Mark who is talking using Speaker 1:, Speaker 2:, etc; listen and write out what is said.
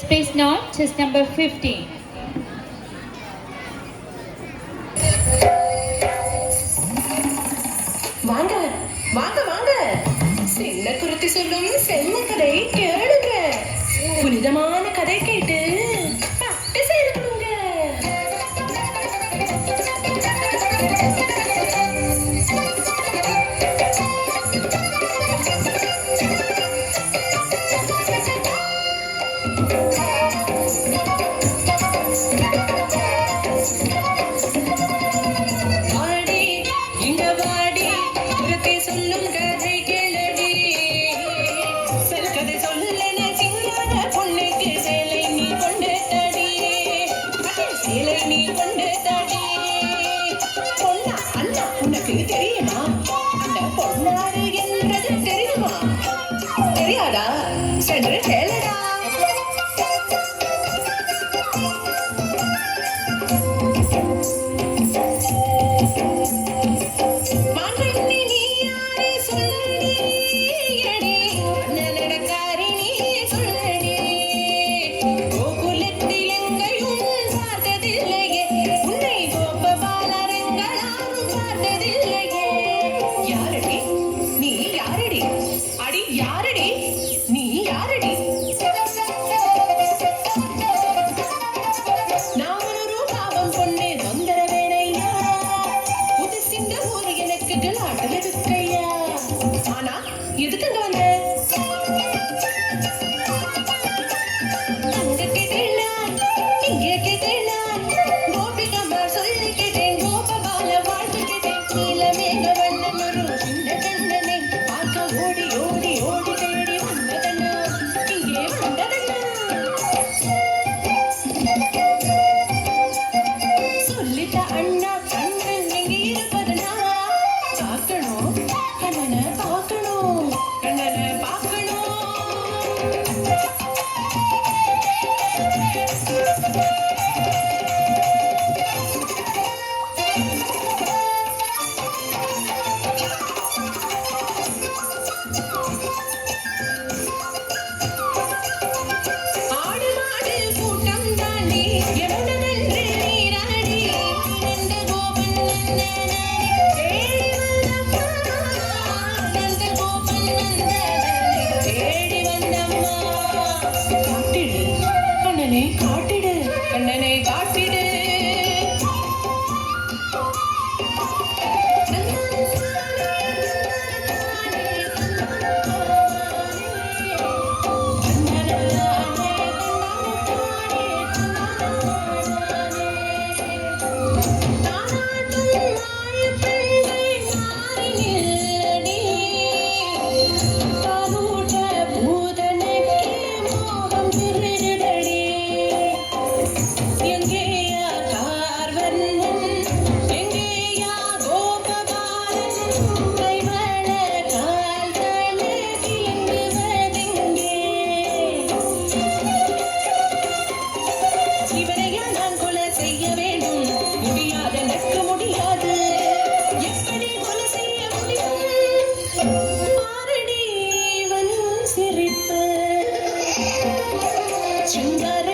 Speaker 1: Space North, chess number 15.
Speaker 2: வாங்க வாங்க வாங்க, செல்ல குருத்தி சொல்லும் செல்ல கதை கேளுங்க. புனிதமான கதை கேட்டு பட்டு சேர்க்கணுங்க. தெரியுமா அந்த பொன்னாடு என்றது தெரியுமா? தெரியாதா? சென்று கேளடா. ஆனா எதுக்குங்க வந்த? அங்க கேட்டேன், இங்க கேட்டேன், கோபிகம்மா சொல்லி கேட்டேன், கோபபால வாழ்த்து கேட்டேன், நீலமேக வண்ணன் ஒரு சின்ன கண்ணனை பார்க்க ஓடி ஓடி ஓடி தேடி வந்ததண்ணா, இங்கே வந்ததண்ணா. சொல்லிட்ட அண்ணா கண்ணன் எங்கே இருப்பதனா? பார்க்கணும் கண்ணனை பார்க்கணும், கண்ணனை பார்க்கணும். ஆடு மாடு கூட்டம் தாண்டி எவ்வளவென்று நீராடி நந்த கோபன் தேடி வந்தம்மா, நந்த கோபன் தேடி வந்தம்மா. காட்டிடு கண்ணனை காட்டிடு, கண்ணனை காட்டிடு. சிரிப்பு சிங்கார